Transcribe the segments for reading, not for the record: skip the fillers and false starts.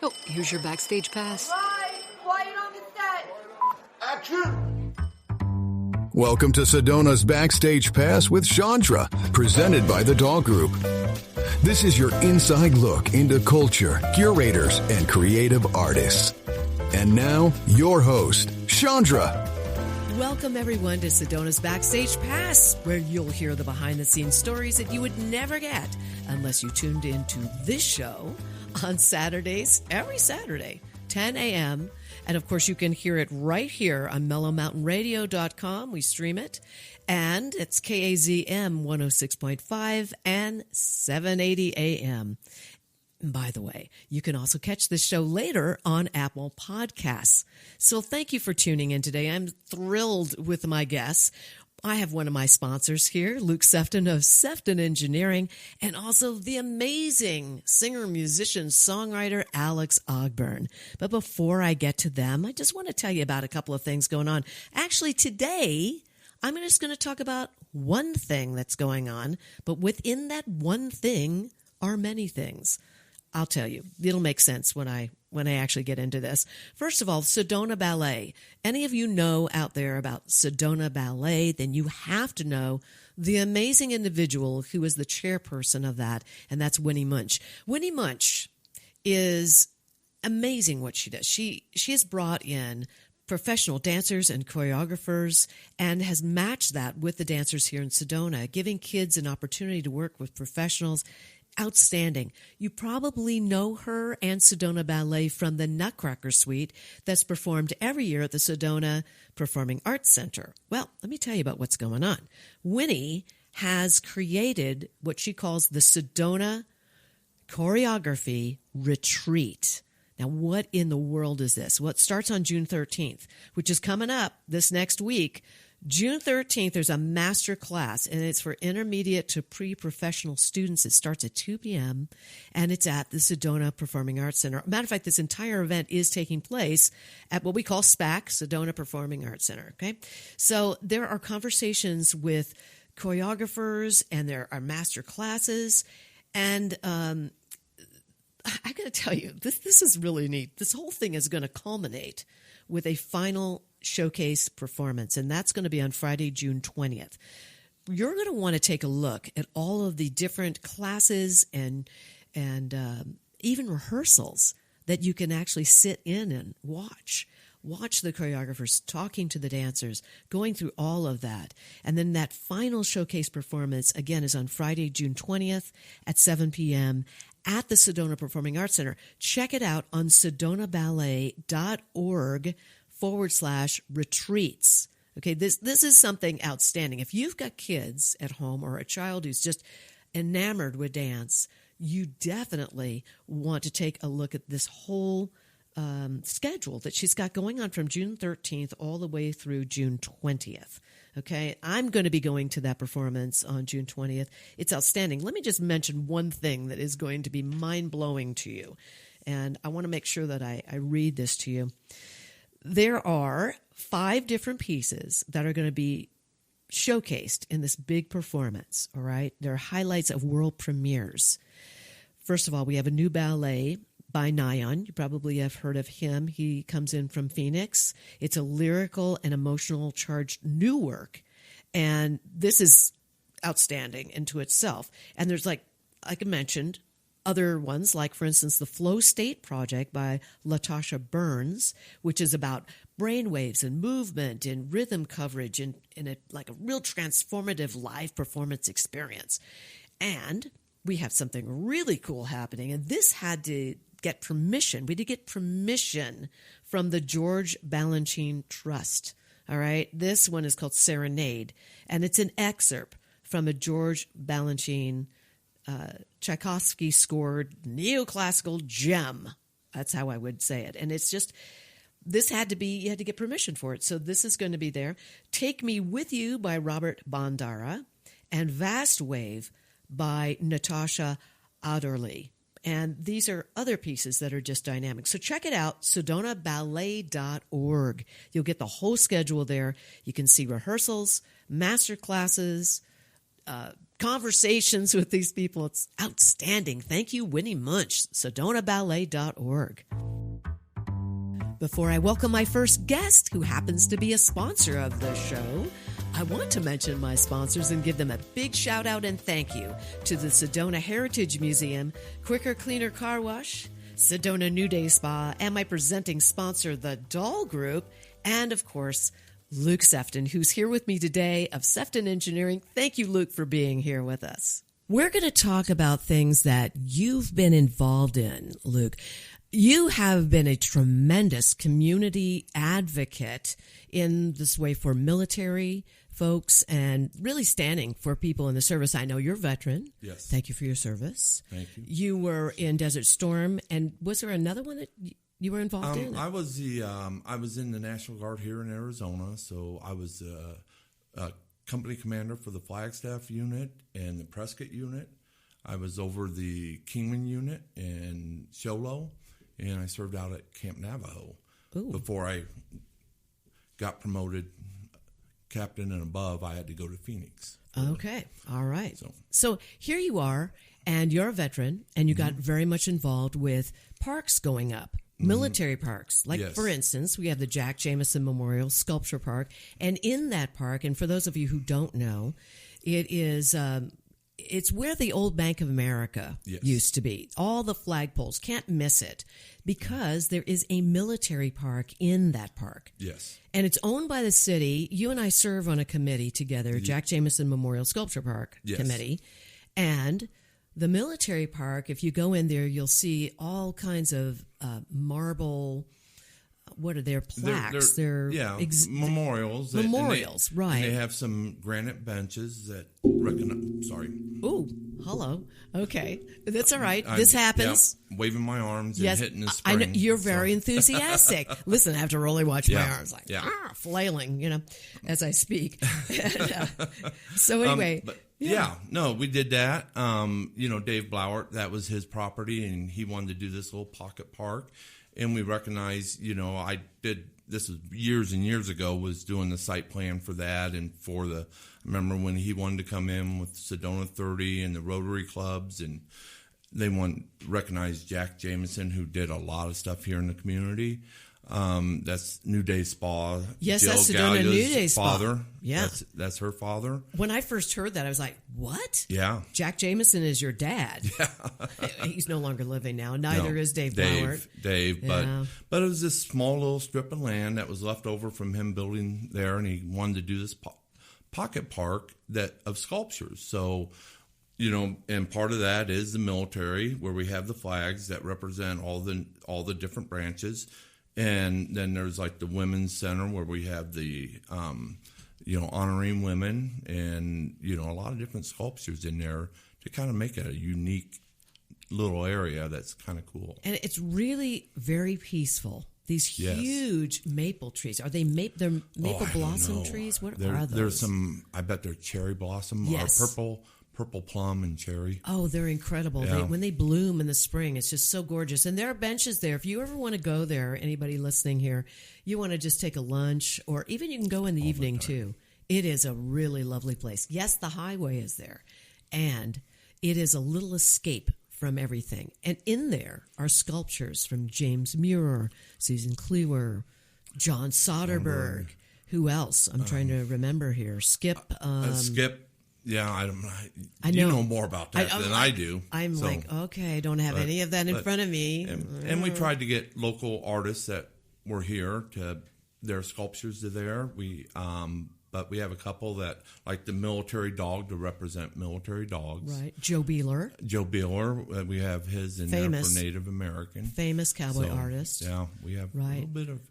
Oh, here's your Backstage pass. Right, quiet on the set. Action! Welcome to Sedona's Backstage Pass with Shondra, presented by the Dog Group. This is your inside look into culture, curators, and creative artists. And now, your host, Shondra. Welcome, everyone, to Sedona's Backstage Pass, where you'll hear the behind-the-scenes stories that you would never get unless you tuned into this show on Saturdays, every Saturday, 10 a.m., and, of course, you can hear it right here on mellowmountainradio.com. We stream it. And it's KAZM 106.5 and 780 AM. By the way, you can also catch this show later on Apple Podcasts. So thank you for tuning in today. I'm thrilled with my guests. I have one of my sponsors here, Luke Sefton of Sefton Engineering, and also the amazing singer, musician, songwriter, Alex Ogburn. But before I get to them, I just want to tell you about a couple of things going on. Actually, today, I'm just going to talk about one thing that's going on, but within that one thing are many things. I'll tell you, it'll make sense when I actually get into this. First of all, Sedona Ballet. Any of you know out there about Sedona Ballet, then you have to know the amazing individual who is the chairperson of that, and that's Winnie Munch. Winnie Munch is amazing what she does. She has brought in professional dancers and choreographers and has matched that with the dancers here in Sedona, giving kids an opportunity to work with professionals. Outstanding. You probably know her and Sedona Ballet from the Nutcracker Suite that's performed every year at the Sedona Performing Arts Center. Well, let me tell you about what's going on. Winnie has created what she calls the Sedona Choreography Retreat. Now, what in the world is this? Well, it starts on June 13th, which is coming up this next week. June 13th, there's a master class, and it's for intermediate to pre-professional students. It starts at 2 p.m., and it's at the Sedona Performing Arts Center. Matter of fact, this entire event is taking place at what we call SPAC, Sedona Performing Arts Center, okay? So there are conversations with choreographers, and there are master classes, and I got to tell you, this is really neat. This whole thing is going to culminate with a final showcase performance, and that's going to be on Friday, June 20th. You're going to want to take a look at all of the different classes and even rehearsals that you can actually sit in and watch the choreographers talking to the dancers, going through all of that. And then that final showcase performance, again, is on Friday, June 20th at 7 p.m. at the Sedona Performing Arts Center. Check it out on sedonaballet.org/retreats. Okay, this is something outstanding. If you've got kids at home or a child who's just enamored with dance, you definitely want to take a look at this whole schedule that she's got going on from June 13th all the way through June 20th. Okay, I'm going to be going to that performance on June 20th. It's outstanding. Let me just mention one thing that is going to be mind-blowing to you, and I want to make sure that I read this to you. There are 5 different pieces that are going to be showcased in this big performance, all right? They're highlights of world premieres. First of all, we have a new ballet by Nyan. You probably have heard of him. He comes in from Phoenix. It's a lyrical and emotional charged new work, and this is outstanding into itself. And there's, like I mentioned, other ones, like, for instance, the Flow State Project by Latasha Burns, which is about brainwaves and movement and rhythm coverage in a real transformative live performance experience. And we have something really cool happening, and this had to get permission. We did get permission from the George Balanchine Trust. All right. This one is called Serenade, and it's an excerpt from a George Balanchine Tchaikovsky scored neoclassical gem. That's how I would say it. And it's just, you had to get permission for it. So this is going to be there. Take Me With You by Robert Bandara and Vast Wave by Natasha Adderley. And these are other pieces that are just dynamic. So check it out, sedonaballet.org. You'll get the whole schedule there. You can see rehearsals, master classes, conversations with these people. It's outstanding. Thank you, Winnie Munch, SedonaBallet.org. Before I welcome my first guest, who happens to be a sponsor of the show, I want to mention my sponsors and give them a big shout out and thank you to the Sedona Heritage Museum, Quicker Cleaner Car Wash, Sedona New Day Spa, and my presenting sponsor, the Doll Group, and of course, Luke Sefton, who's here with me today of Sefton Engineering. Thank you, Luke, for being here with us. We're going to talk about things that you've been involved in, Luke. You have been a tremendous community advocate in this way for military folks and really standing for people in the service. I know you're a veteran. Yes. Thank you for your service. Thank you. You were in Desert Storm, and was there another one that you were involved in? I was in the National Guard here in Arizona, so I was a company commander for the Flagstaff unit and the Prescott unit. I was over the Kingman unit in Sholo, and I served out at Camp Navajo. Ooh. Before I got promoted captain and above. I had to go to Phoenix. Okay. All right. So here you are, and you're a veteran, and you got very much involved with parks going up, military parks. Like, Yes. for instance, we have the Jack Jameson Memorial Sculpture Park, and in that park, and for those of you who don't know, it is it's where the old Bank of America Yes. used to be. All the flagpoles, can't miss it, because there is a military park in that park. Yes. And it's owned by the city. You and I serve on a committee together, Jack Jameson Memorial Sculpture Park Yes. Committee. And the military park, if you go in there, you'll see all kinds of marble, what are their plaques? They're memorials. Memorials, right. And they have some granite benches that sorry. Ooh, hello. Okay. That's all right. This happens. Yeah, waving my arms Yes, and hitting the I spring. know you're very enthusiastic. Listen, I have to really watch my arms, like flailing, as I speak. And, so anyway, we did that. Dave Blauert, that was his property, and he wanted to do this little pocket park, and we recognized, I did. This was years and years ago. Was doing the site plan for that, and I remember when he wanted to come in with Sedona 30 and the Rotary clubs, and they recognized Jack Jameson, who did a lot of stuff here in the community. That's New Day Spa. Yes, Jill that's Sedona New Day Spa. Father. Yeah. That's her father. When I first heard that, I was like, what? Yeah. Jack Jameson is your dad. Yeah. He's no longer living now. Neither is Dave Blauert. Dave, but it was this small little strip of land that was left over from him building there, and he wanted to do this pocket park of sculptures. So, and part of that is the military, where we have the flags that represent all the different branches. And then there's like the women's center, where we have the, honoring women, and, a lot of different sculptures in there to kind of make it a unique little area that's kind of cool. And it's really very peaceful. These huge maple trees. Are they they're maple blossom trees? What are those? There's some, I bet they're cherry blossom, yes. or purple plum and cherry. Oh, they're incredible. Yeah. When they bloom in the spring, it's just so gorgeous. And there are benches there. If you ever want to go there, anybody listening here, you want to just take a lunch, or even you can go in the evening too. It is a really lovely place. Yes, the highway is there, and it is a little escape from everything. And in there are sculptures from James Muir, Susan Klewer, John Soderberg. Who else? I'm trying to remember here. Skip. Skip. Yeah, I know. You know more about that than I do. I'm like, okay, I don't have any of that in front of me. And we tried to get local artists that were here to their sculptures to there. But we have a couple that, like the military dog, to represent military dogs. Right. Joe Beeler, we have his in there for Native American. Famous cowboy artist. Yeah, we have a little bit of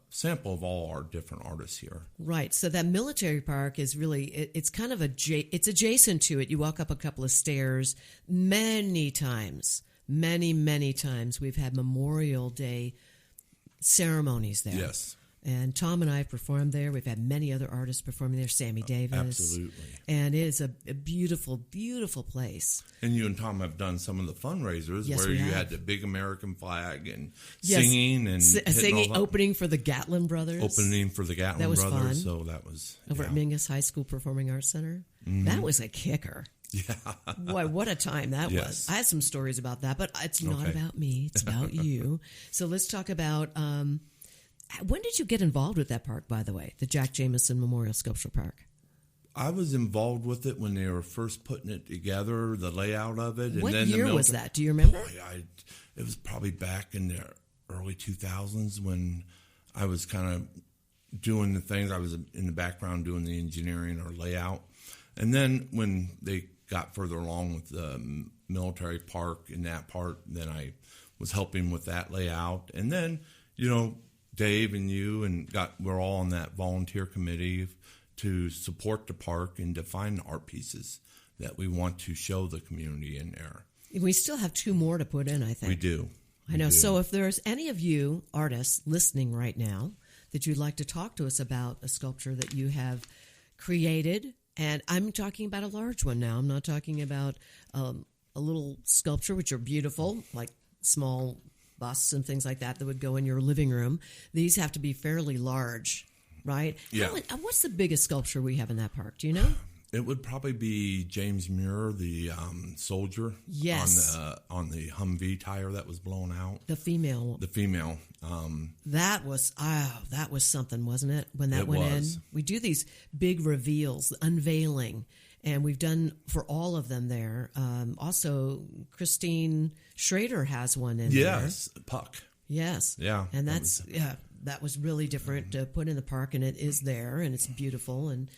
sample of all our different artists here. Right. So that military park is really, it's kind of it's adjacent to it. You walk up a couple of stairs. Many times we've had Memorial Day ceremonies there. Yes. And Tom and I have performed there. We've had many other artists performing there, Sammy Davis. Absolutely. And it is a beautiful, beautiful place. And you and Tom have done some of the fundraisers where you had the big American flag and singing and singing, opening for the Gatlin Brothers. Opening for the Gatlin that was Brothers. Fun. So that was over at Mingus High School Performing Arts Center. Mm-hmm. That was a kicker. Yeah. Boy, what a time that was. I had some stories about that, but it's not about me. It's about you. So let's talk about, when did you get involved with that park, by the way, the Jack Jameson Memorial Sculptural Park? I was involved with it when they were first putting it together, the layout of it. What and then year was that? Do you remember? It was probably back in the early 2000s when I was kind of doing the things. I was in the background doing the engineering or layout. And then when they got further along with the military park in that part, then I was helping with that layout. And then, Dave and you we're all on that volunteer committee to support the park and to find art pieces that we want to show the community in there. We still have 2 more to put in, I think. We do. I know. So if there's any of you artists listening right now that you'd like to talk to us about a sculpture that you have created, and I'm talking about a large one now. I'm not talking about a little sculpture, which are beautiful, like small busts and things like that would go in your living room. These have to be fairly large, right? Yeah. What's the biggest sculpture we have in that park? Do you know? It would probably be James Muir, the soldier. Yes. On the Humvee tire that was blown out. The female. The female. That was something, wasn't it? When that went in, we do these big reveals, unveiling, and we've done for all of them there. Also, Christine Schrader has one in there. Yes, Puck. Yes. Yeah. And that was really different to put in the park, and it is there, and it's beautiful. And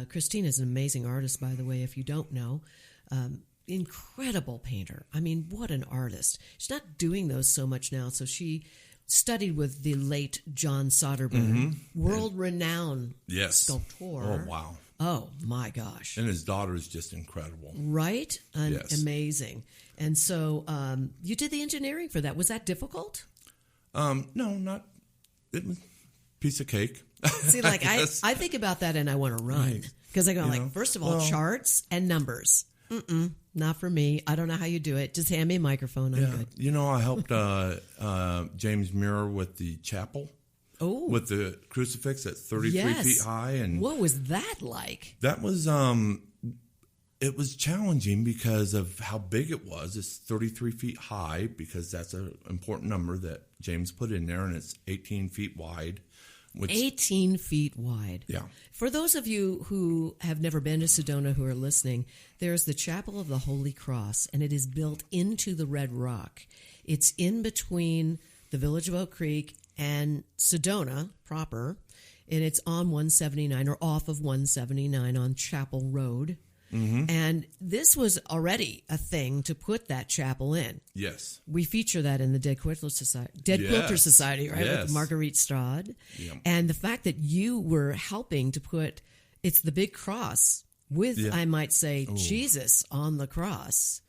Christine is an amazing artist, by the way, if you don't know. Incredible painter. I mean, what an artist. She's not doing those so much now, so she studied with the late John Soderbergh, world-renowned sculptor. Oh, wow. Oh, my gosh. And his daughter is just incredible. Right? Yes. Amazing. And so you did the engineering for that. Was that difficult? No, not. It was a piece of cake. See, like I think about that and I want to run. Because I go first of all, charts and numbers. Not for me. I don't know how you do it. Just hand me a microphone. I'm good. I helped James Muir with the chapel. Oh. With the crucifix at 33 feet high. And what was that like? That was, it was challenging because of how big it was. It's 33 feet high because that's an important number that James put in there, and it's 18 feet wide. 18 feet wide. Yeah. For those of you who have never been to Sedona who are listening, there's the Chapel of the Holy Cross, and it is built into the Red Rock. It's in between the village of Oak Creek and Sedona proper, and it's on 179 or off of 179 on Chapel Road. Mm-hmm. And this was already a thing to put that chapel in. Yes. We feature that in the Dead Quilter Society, right? Yes. With Marguerite Strad. Yep. And the fact that you were helping to put, it's the big cross with, I might say, Jesus on the cross.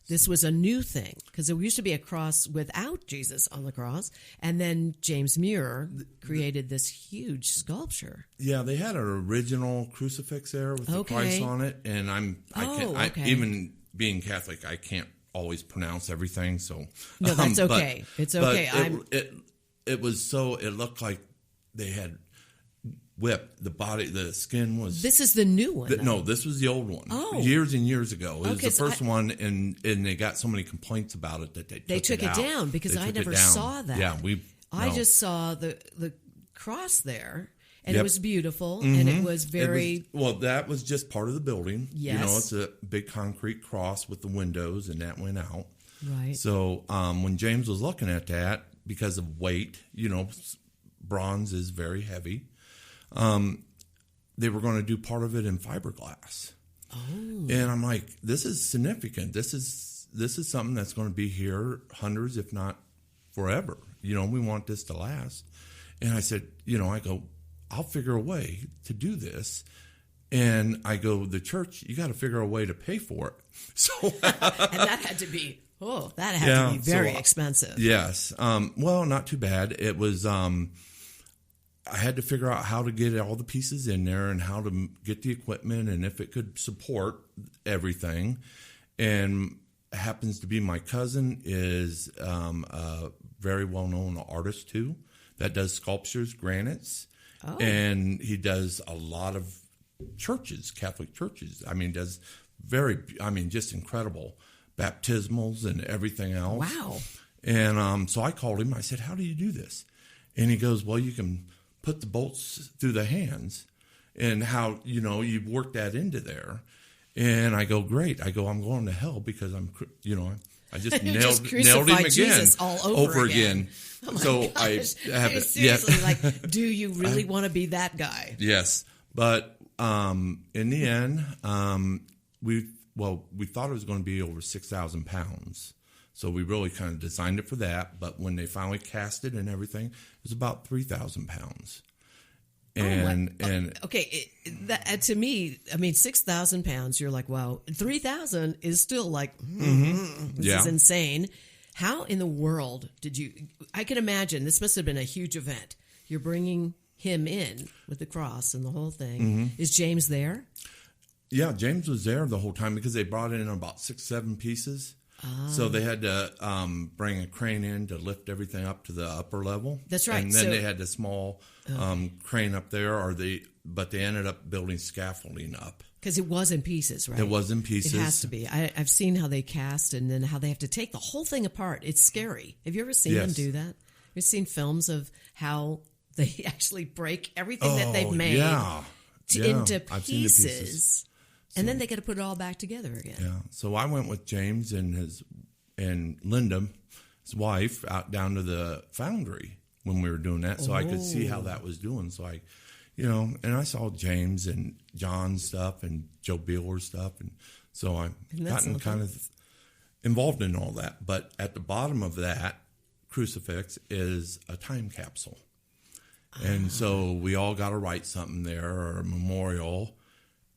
This was a new thing because there used to be a cross without Jesus on the cross, and then James Muir created this huge sculpture. Yeah, they had an original crucifix there with the Christ on it, and even being Catholic, I can't always pronounce everything. So no, that's okay. It's okay. It was so it looked like they had whipped the body. The skin was. This is the new one. No, this was the old one. Oh, years and years ago. It was the first one, and they got so many complaints about it that they took it down because I never saw that. Yeah, I just saw the cross there, and it was beautiful, and it was very. That was just part of the building. Yes, it's a big concrete cross with the windows, and that went out. Right. So when James was looking at that, because of weight, bronze is very heavy. They were going to do part of it in fiberglass. Oh. And I'm like, this is significant. This is something that's going to be here hundreds, if not forever. We want this to last. And I said, I'll figure a way to do this. And I go, the church, you got to figure a way to pay for it. So, and that had to be, to be very expensive. Yes. Well, not too bad. It was, I had to figure out how to get all the pieces in there and how to get the equipment and if it could support everything. And happens to be my cousin is a very well-known artist too that does sculptures, granites, and he does a lot of churches, Catholic churches. I mean, just incredible baptismals and everything else. Wow. And so I called him. I said, how do you do this? And he goes, well, you can put the bolts through the hands and how, you work that into there. And I go, great. I go, I'm going to hell because I just nailed him again, Jesus all over again. Oh so gosh. I have it. Seriously, like, do you really want to be that guy? Yes. But in the end, we thought it was going to be over 6,000 pounds. So we really kind of designed it for that. But when they finally cast it and everything, it was about 3,000 pounds. To me, I mean, 6,000 pounds, you're like, wow. 3,000 is still like, this is insane. How in the world did you, I can imagine, this must have been a huge event. You're bringing him in with the cross and the whole thing. Mm-hmm. Is James there? Yeah, James was there the whole time because they brought in about 6-7 pieces. So they had to bring a crane in to lift everything up to the upper level. That's right. And then they had the small crane up there, but they ended up building scaffolding up. Because it was in pieces, right? It was in pieces. It has to be. I've seen how they cast and then how they have to take the whole thing apart. It's scary. Have you ever seen them do that? You've seen films of how they actually break everything that they've made into pieces. And then they got to put it all back together again. Yeah. So I went with James and Linda, his wife, out down to the foundry when we were doing that, so I could see how that was doing. So and I saw James and John's stuff and Joe Beeler's stuff, and so I gotten kind of involved in all that. But at the bottom of that crucifix is a time capsule, and so we all got to write something there or a memorial.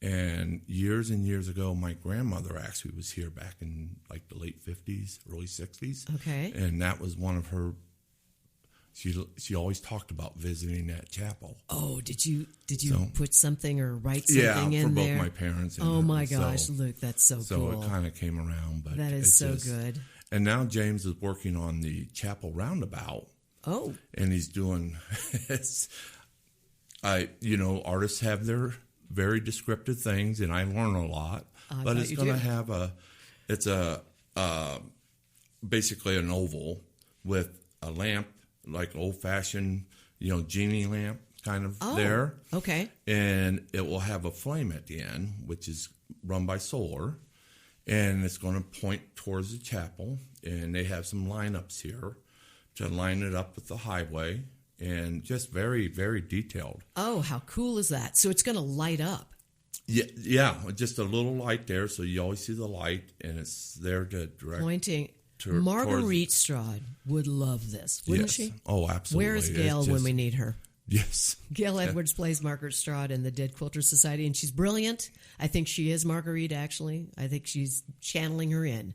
And years ago, my grandmother actually was here back in like the late 50s, early 60s. Okay. And that was one of her, she always talked about visiting that chapel. Oh, did you put something or write something in there? Yeah, for both my parents. And oh my gosh, Luke, that's so cool. So it kind of came around. But that is so good. And now James is working on the chapel roundabout. Oh. And he's doing, artists have their very descriptive things, and I learn a lot. But it's going to have basically an oval with a lamp, like old-fashioned, genie lamp kind of there. Okay. And it will have a flame at the end, which is run by solar, and it's going to point towards the chapel. And they have some lineups here to line it up with the highway. And just very, very detailed. Oh, how cool is that? So it's going to light up. Yeah, just a little light there, so you always see the light, and it's there to direct. Pointing. Marguerite Straude would love this, wouldn't she? Oh, absolutely. Where is Gail when we need her? Yes. Gail Edwards plays Margaret Straude in the Dead Quilters Society, and she's brilliant. I think she is Marguerite, actually. I think she's channeling her in.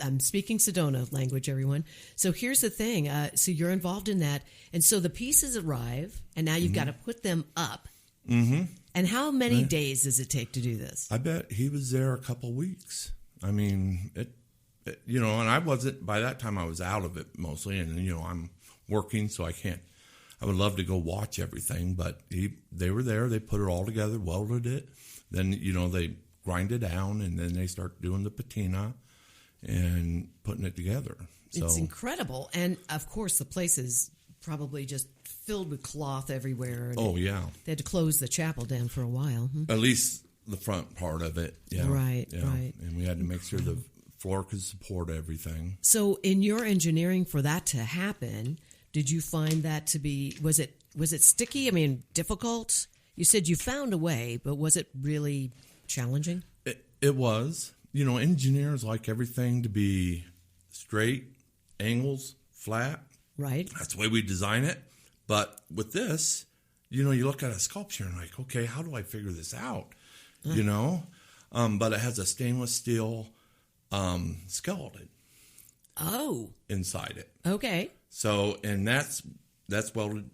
I'm speaking Sedona language, everyone. So here's the thing. So you're involved in that. And so the pieces arrive, and now you've got to put them up. Mm-hmm. And how many days does it take to do this? I bet he was there a couple weeks. I mean, and I wasn't, by that time I was out of it mostly. And, I'm working, so I would love to go watch everything. But they were there. They put it all together, welded it. Then, they grind it down, and then they start doing the patina and putting it together. So, it's incredible. And, of course, the place is probably just filled with cloth everywhere. And yeah. They had to close the chapel down for a while. At least the front part of it. Yeah. Right. And we had to make sure the floor could support everything. So in your engineering for that to happen, did you find that to be, was it sticky? I mean, difficult? You said you found a way, but was it really challenging? It was. Engineers like everything to be straight, angles, flat. Right. That's the way we design it. But with this, you look at a sculpture and like, okay, how do I figure this out? But it has a stainless steel skeleton. Oh. Inside it. Okay. So, and that's welded,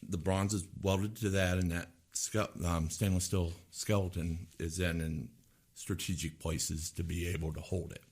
the bronze is welded to that, and that stainless steel skeleton is then in strategic places to be able to hold it.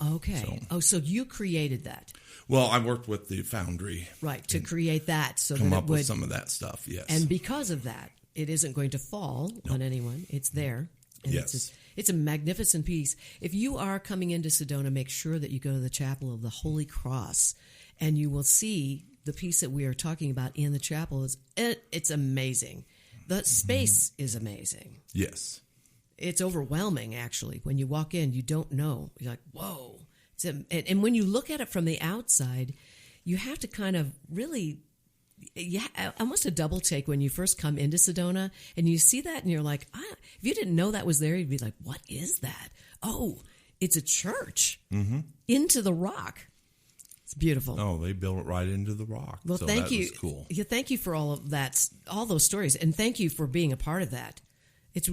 Okay. So you created that. Well, I worked with the foundry. Right, to create that. So come that up it would, with some of that stuff, yes. And because of that, it isn't going to fall on anyone. It's there. And Yes. It's a magnificent piece. If you are coming into Sedona, make sure that you go to the Chapel of the Holy Cross, and you will see the piece that we are talking about in the chapel. It's amazing. The space is amazing. Yes. It's overwhelming, actually. When you walk in, you don't know. You're like, whoa. And when you look at it from the outside, you have to kind of really, almost a double take when you first come into Sedona, and you see that, and you're like, if you didn't know that was there, you'd be like, what is that? Oh, it's a church into the rock. It's beautiful. Oh, they built it right into the rock. Well, so thank that you. was cool. Yeah, thank you for all of that, all those stories, and thank you for being a part of that. It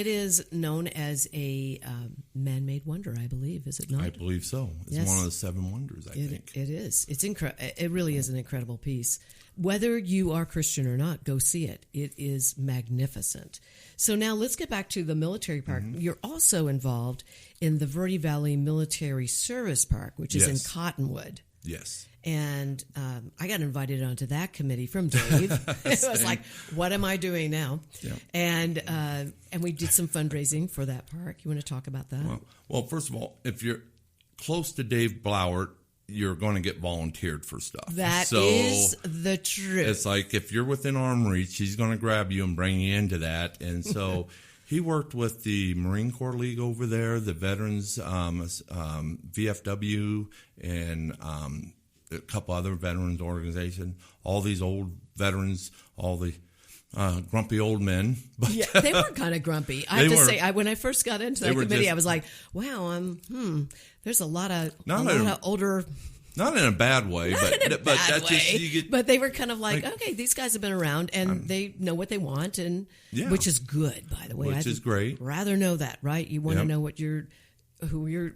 is known as a man-made wonder, I believe. Is it not? I believe so. It's one of the 7 wonders, I think. It is. It's it really is an incredible piece. Whether you are Christian or not, go see it. It is magnificent. So now let's get back to the military park. You're also involved in the Verde Valley Military Service Park, which is in Cottonwood. Yes. And I got invited onto that committee from Dave. It was like, what am I doing now? Yeah. And we did some fundraising for that park. You want to talk about that? Well, first of all, if you're close to Dave Blauert, you're going to get volunteered for stuff. That is the truth. It's like if you're within arm reach, he's going to grab you and bring you into that. And so he worked with the Marine Corps League over there, the Veterans, VFW, and a couple other veterans organizations, all these old veterans, all the grumpy old men. But yeah, they were kind of grumpy. I have to say, when I first got into that committee, I was like, wow, there's a lot of older. Not in a bad way, but they were kind of like, okay, these guys have been around and they know what they want, and which is good, by the way. Which is great. Rather know that, right? You want to know what who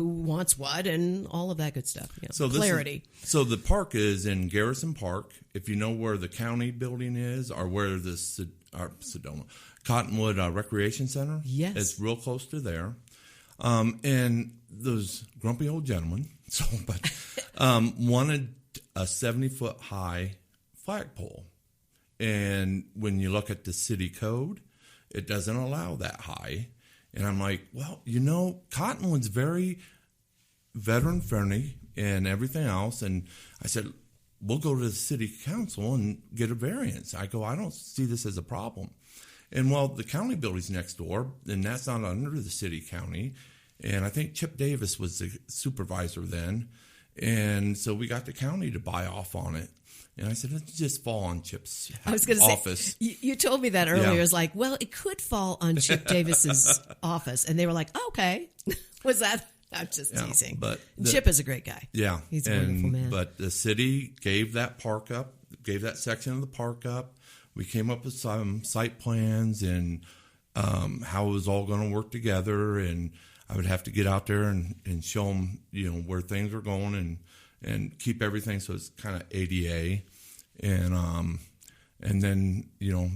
wants what and all of that good stuff. Yeah. So clarity. So the park is in Garrison Park. If you know where the county building is, or where the Sedona Cottonwood Recreation Center, yes, it's real close to there. And those grumpy old gentlemen, wanted a 70-foot high flagpole, and when you look at the city code, it doesn't allow that high. And I'm like, well, Cottonwood's very veteran friendly and everything else. And I said, we'll go to the city council and get a variance. I go, I don't see this as a problem. And the county building's next door, and that's not under the city county. And I think Chip Davis was the supervisor then. And so we got the county to buy off on it. And I said, let's just fall on Chip's office. You told me that earlier. Yeah. It was like, well, it could fall on Chip Davis's office. And they were like, okay. Was that? I'm just teasing. But Chip is a great guy. Yeah. He's a wonderful man. But the city gave that park up, gave that section of the park up. We came up with some site plans and how it was all going to work together. And I would have to get out there and show them, where things are going and keep everything so it's kind of ADA, and then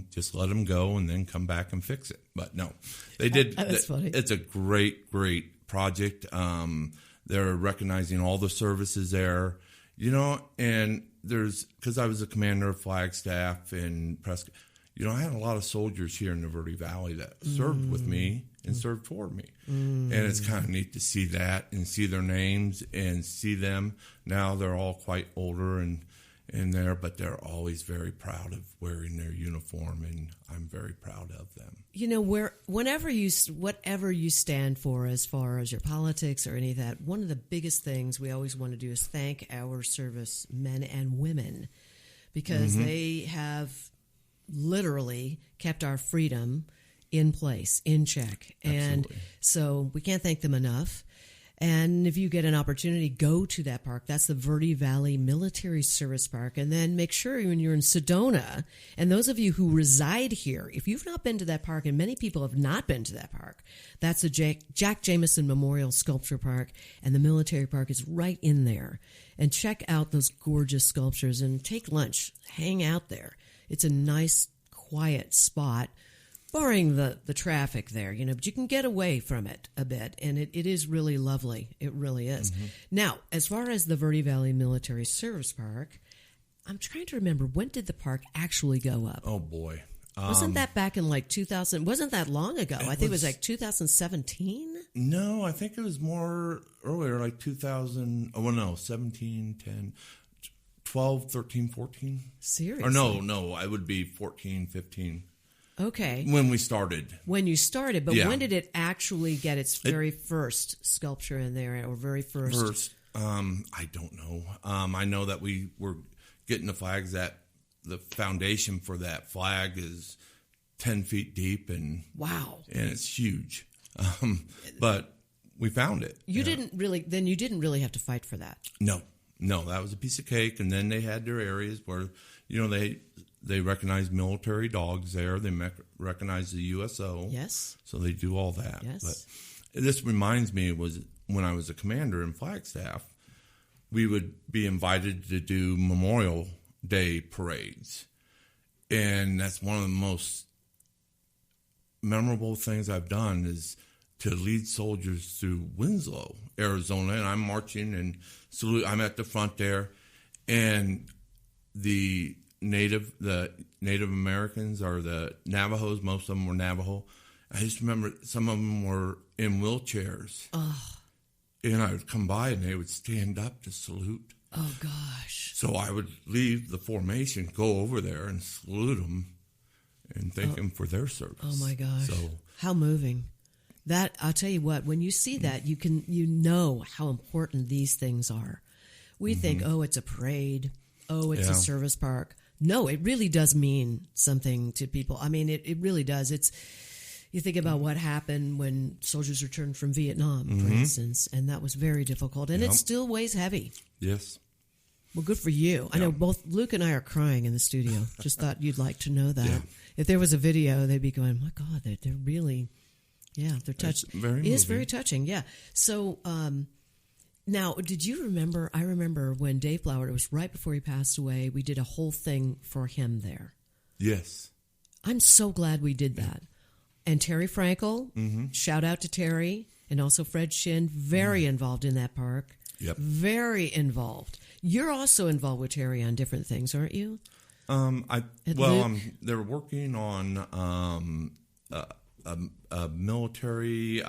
just let them go and then come back and fix it. But no, they did. That's funny. It's a great project. They're recognizing all the services there, and because I was a commander of Flagstaff and Prescott, I had a lot of soldiers here in the Verde Valley that served with me and served for me. And it's kind of neat to see that and see their names and see them. Now they're all quite older and there, but they're always very proud of wearing their uniform, and I'm very proud of them. Whatever you stand for as far as your politics or any of that, one of the biggest things we always want to do is thank our service men and women, because they have literally kept our freedom in place, in check. And so we can't thank them enough. And if you get an opportunity, go to that park. That's the Verde Valley Military Service Park. And then make sure when you're in Sedona, and those of you who reside here, if you've not been to that park, and many people have not been to that park, that's the Jack Jameson Memorial Sculpture Park, and the military park is right in there. And check out those gorgeous sculptures and take lunch, hang out there. It's a nice, quiet spot, barring the traffic there, but you can get away from it a bit, and it is really lovely. It really is. Mm-hmm. Now, as far as the Verde Valley Military Service Park, I'm trying to remember, when did the park actually go up? Oh, boy. Wasn't that back in 2000? Wasn't that long ago? I think it was 2017? No, I think it was more earlier, 2000. Oh, no, 17, 10, 12, 13, 14. Seriously? Or no, I would be 14, 15. Okay. When we started. When you started, but yeah. When did it actually get its very first sculpture in there, or very first? I don't know. I know that we were getting the flags that the foundation for that flag is 10 feet deep, and wow, and it's huge. But we found it. You didn't really have to fight for that. No, that was a piece of cake. And then they had their areas where, they recognize military dogs there. They recognize the USO. Yes. So they do all that. Yes. But this reminds me, was when I was a commander in Flagstaff, we would be invited to do Memorial Day parades. And that's one of the most memorable things I've done, is to lead soldiers through Winslow, Arizona. And I'm marching and salute. I'm at the front there. And the Native Americans, or the Navajos, most of them were Navajo. I just remember some of them were in wheelchairs. Oh. And I would come by and they would stand up to salute. Oh, gosh. So I would leave the formation, go over there and salute them and thank them for their service. Oh, my gosh. So, how moving. That, I'll tell you what, when you see that, you know how important these things are. We think, it's a parade. Oh, it's a service park. No, it really does mean something to people. I mean, it really does. You think about what happened when soldiers returned from Vietnam, for instance, and that was very difficult, and it still weighs heavy. Yes. Well, good for you. I know both Luke and I are crying in the studio. Just thought you'd like to know that. Yeah. If there was a video, they'd be going, my God, they're really, they're touched. It is very touching, yeah. So, now, did you remember, I remember when Dave Flower, it was right before he passed away, we did a whole thing for him there. Yes. I'm so glad we did that. And Terry Frankel, shout out to Terry, and also Fred Shin, very involved in that park. Yep. Very involved. You're also involved with Terry on different things, aren't you? They're working on a military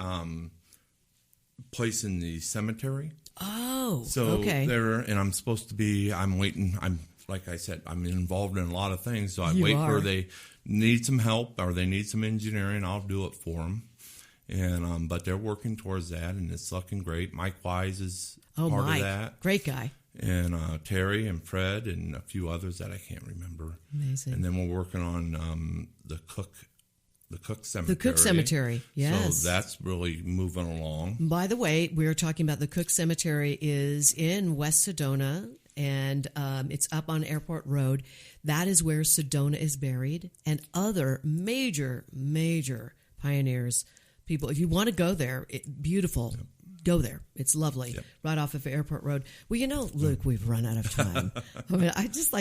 place in the cemetery. Oh, so okay. And I'm supposed to be. I'm waiting. Like I said, I'm involved in a lot of things. So I wait for they need some help or they need some engineering. I'll do it for them. And but they're working towards that, and it's looking great. Mike Wise is part of that. Great guy. And Terry and Fred and a few others that I can't remember. Amazing. And then we're working on the Cook Cemetery. The Cook Cemetery, yes. So that's really moving along. By the way, we were talking about the Cook Cemetery is in West Sedona, and it's up on Airport Road. That is where Sedona is buried, and other major pioneers, people. If you want to go there, beautiful. Yep. Go there. It's lovely. Yep. Right off of Airport Road. Well, Luke, we've run out of time. I mean, I just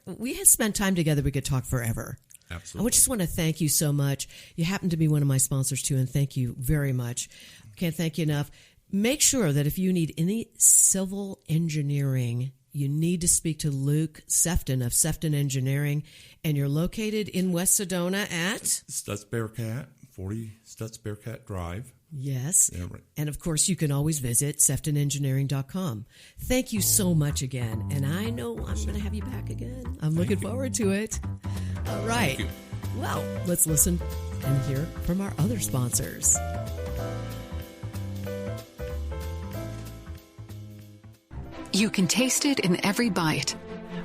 we had spent time together. We could talk forever. Absolutely. I just want to thank you so much. You happen to be one of my sponsors, too, and thank you very much. Can't thank you enough. Make sure that if you need any civil engineering, you need to speak to Luke Sefton of Sefton Engineering, and you're located in West Sedona at? Stutz Bearcat, 40 Stutz Bearcat Drive. Yes. Yeah, right. And, of course, you can always visit SeftonEngineering.com. Thank you so much again. And I know I'm going to have you back again. I'm looking forward to it. All right. Well, let's listen and hear from our other sponsors. You can taste it in every bite.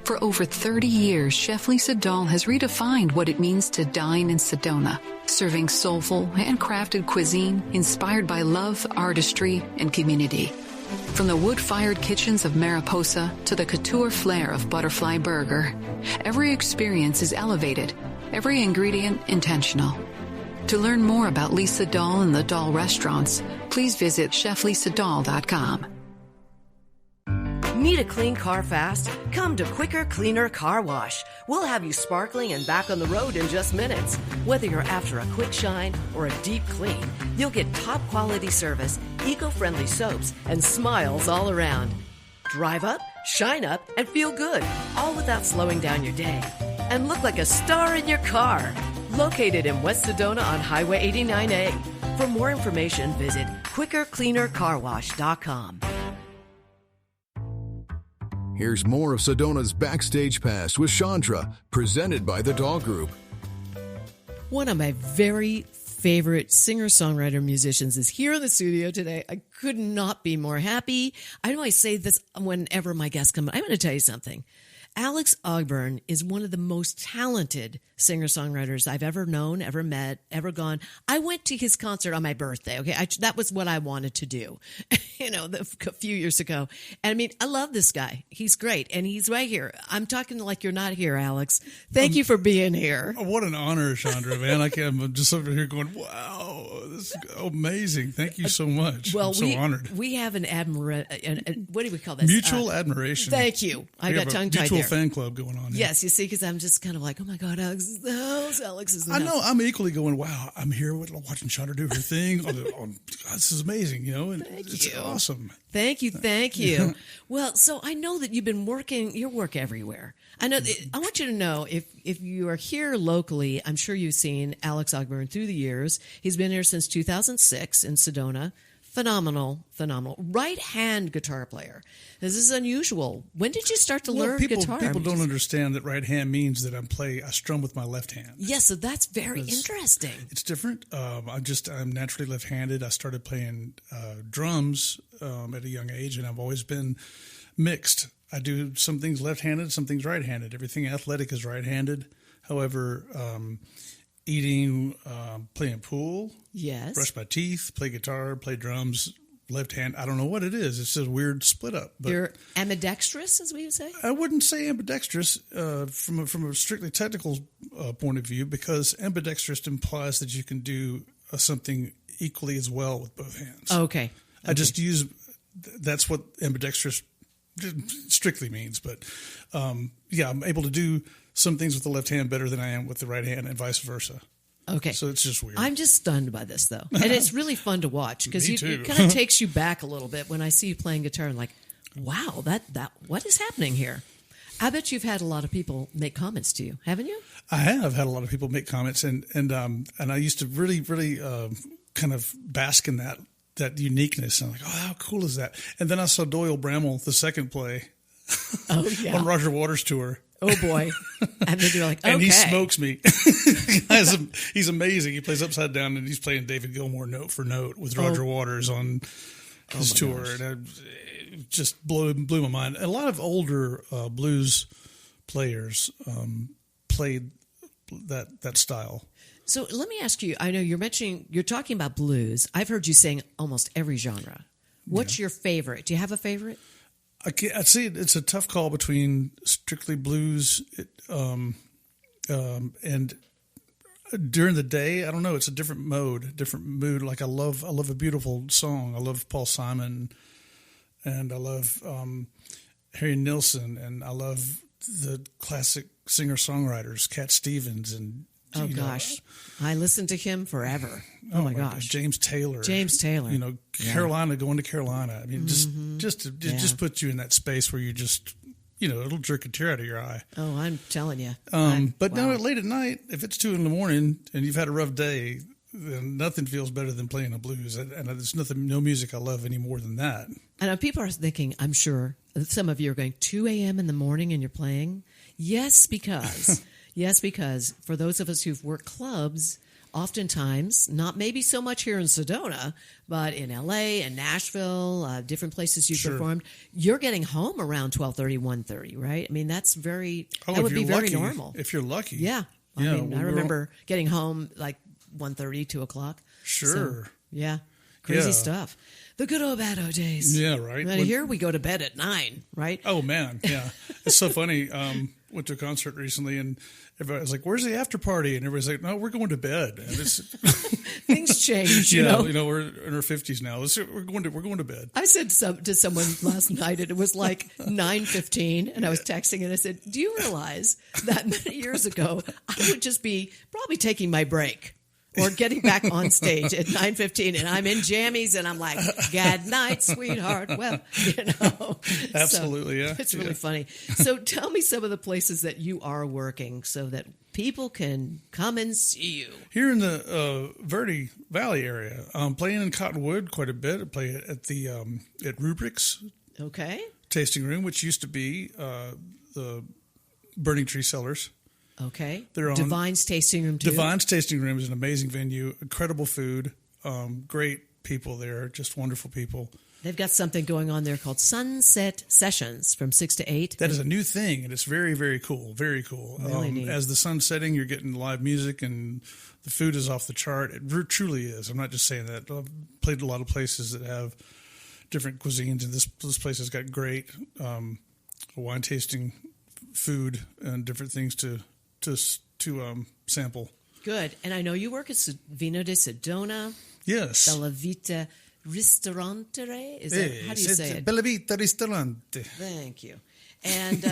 For over 30 years, Chef Lisa Dahl has redefined what it means to dine in Sedona, serving soulful, handcrafted cuisine inspired by love, artistry, and community. From the wood-fired kitchens of Mariposa to the couture flair of Butterfly Burger, every experience is elevated, every ingredient intentional. To learn more about Lisa Dahl and the Dahl restaurants, please visit cheflisadahl.com. Need a clean car fast? Come to Quicker Cleaner Car Wash. We'll have you sparkling and back on the road in just minutes. Whether you're after a quick shine or a deep clean, you'll get top quality service, eco-friendly soaps, and smiles all around. Drive up, shine up, and feel good, all without slowing down your day. And look like a star in your car. Located in West Sedona on Highway 89A. For more information, visit quickercleanercarwash.com. Here's more of Sedona's Backstage Pass with Shondra, presented by the Dog Group. One of my very favorite singer-songwriter-musicians is here in the studio today. I could not be more happy. I know I say this whenever my guests come. I'm going to tell you something. Alex Ogburn is one of the most talented singer-songwriters I've ever known, ever met, ever gone. I went to his concert on my birthday, okay? That was what I wanted to do, a few years ago. And I mean, I love this guy. He's great, and he's right here. I'm talking like you're not here, Alex. Thank you for being here. What an honor, Shondra, man. I'm just over here going, wow, this is amazing. Thank you so much. Well, I'm so honored. We have an what do we call this? Mutual admiration. Thank you. I got tongue-tied mutual there. fan club going on. Yes, you see, because I'm just kind of like, oh my God, Alex is the house. Alex is the I house. know. I'm equally going, wow, I'm here watching Shondra do her thing. God, this is amazing, and it's awesome. Thank you. Well, so I know that you've been working, you work everywhere. I want you to know, if you are here locally, I'm sure you've seen Alex Ogburn through the years. He's been here since 2006 in Sedona. Phenomenal. Right-hand guitar player. This is unusual. When did you start to learn guitar? People don't understand that right hand means that I strum with my left hand. Yes, so that's very interesting. It's different. I'm naturally left-handed. I started playing drums at a young age, and I've always been mixed. I do some things left-handed, some things right-handed. Everything athletic is right-handed. However, eating, playing pool, yes, brush my teeth, play guitar, play drums, left hand. I don't know what it is. It's a weird split up. But you're ambidextrous, as we would say? I wouldn't say ambidextrous from a strictly technical point of view, because ambidextrous implies that you can do something equally as well with both hands. Okay. I just use that's what ambidextrous strictly means. But I'm able to do some things with the left hand better than I am with the right hand, and vice versa. Okay. So it's just weird. I'm just stunned by this, though. And it's really fun to watch, because it kind of takes you back a little bit when I see you playing guitar and like, wow, that what is happening here? I bet you've had a lot of people make comments to you, haven't you? I have had a lot of people make comments, and I used to really kind of bask in that uniqueness. And I'm like, oh, how cool is that? And then I saw Doyle Bramall, the second play, on Roger Waters' tour. Oh boy! And then you're like, okay. And he smokes me. He's amazing. He plays upside down, and he's playing David Gilmour note for note with Roger Waters on his tour, and it just blew my mind. A lot of older blues players played that style. So let me ask you. I know you're talking about blues. I've heard you sing almost every genre. What's your favorite? Do you have a favorite? I'd say it's a tough call between strictly blues and during the day. I don't know. It's a different mood. Like I love a beautiful song. I love Paul Simon, and I love Harry Nilsson, and I love the classic singer-songwriters, Cat Stevens, and oh gosh, I listened to him forever. Oh my gosh, James Taylor. Carolina, going to Carolina. I mean, just puts you in that space where you just, it'll jerk a tear out of your eye. Oh, I'm telling you. Now late at night, if it's 2 a.m. and you've had a rough day, then nothing feels better than playing a blues. And there's no music I love any more than that. And people are thinking, I'm sure some of you are going 2 a.m. in the morning and you're playing. Yes, because for those of us who've worked clubs, oftentimes, not maybe so much here in Sedona, but in L.A. and Nashville, different places you've performed, you're getting home around 12:30, 1:30, right? I mean, that's that would be very normal. If you're lucky. Yeah. I remember getting home like 1:30, 2 o'clock. Sure. So, crazy stuff. The good old bad old days. Yeah, right. And here we go to bed at 9, right? Oh, man, yeah. It's so funny. Went to a concert recently, and everybody was like, "Where's the after party?" And everybody's like, "No, we're going to bed." And it's, Things change, you know. We're in our 50s now. We're going to bed. I said to someone last night, and it was like 9:15, and I was texting, and I said, "Do you realize that many years ago, I would just be probably taking my break or getting back on stage at 9:15, and I'm in jammies, and I'm like, good night, sweetheart." Well, Absolutely, yeah. It's really funny. So tell me some of the places that you are working so that people can come and see you. Here in the Verde Valley area, I'm playing in Cottonwood quite a bit. I play at the at Rubric's tasting room, which used to be the Burning Tree Cellars. Okay. They're on Divine's Tasting Room, too. Divine's Tasting Room is an amazing venue, incredible food, great people there, just wonderful people. They've got something going on there called Sunset Sessions from 6 to 8. That is a new thing, and it's very, very cool. Very cool. Really neat. As the sun's setting, you're getting live music, and the food is off the chart. It truly is. I'm not just saying that. I've played a lot of places that have different cuisines, and this place has got great wine tasting, food, and different things to sample. Good. And I know you work at Vino de Sedona. Yes. Bella Vita Ristorante. Is that, how do you say it? Bella Vita Ristorante. Thank you. And